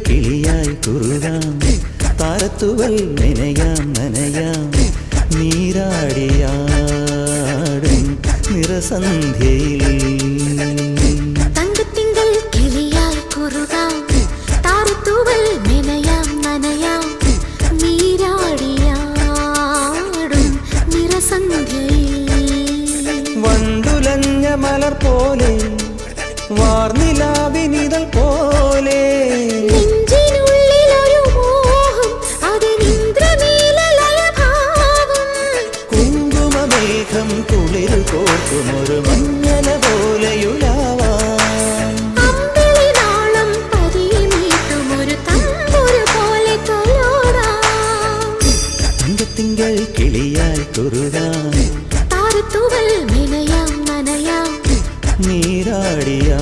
കിളിയായി കുറുകാം താരത്തുവൽ നനയാം നനയാം നീരാടിയാടും നിറസന്ധ്യയിൽ തങ്കത്തിങ്കൾ കിളിയായി കുറുകാം താരത്തുവൽ നനയാം നനയാം നീരാടിയാടും നിറസന്ധ്യയിൽ വണ്ടുലഞ്ഞ മലർ പോലെ വാർനിലാവിനിതൾ പോലെ നെഞ്ചിനുള്ളിലൊരു മോഹം അതിനിന്ദ്രനീലലയഭാവം കുങ്കുമമേഘം കുളിരു കോർക്കുമൊരു മഞ്ഞല പോലെയുലാവാം അമ്പിളിനാളം പതിയെ മീട്ടുമൊരു തമ്പുരു പോലെ കലോടാം തങ്കത്തിങ്കൾ കിളിയായി കുറുകാം താരത്തുവൽ നനയാം നനയാം നീരാടിയാ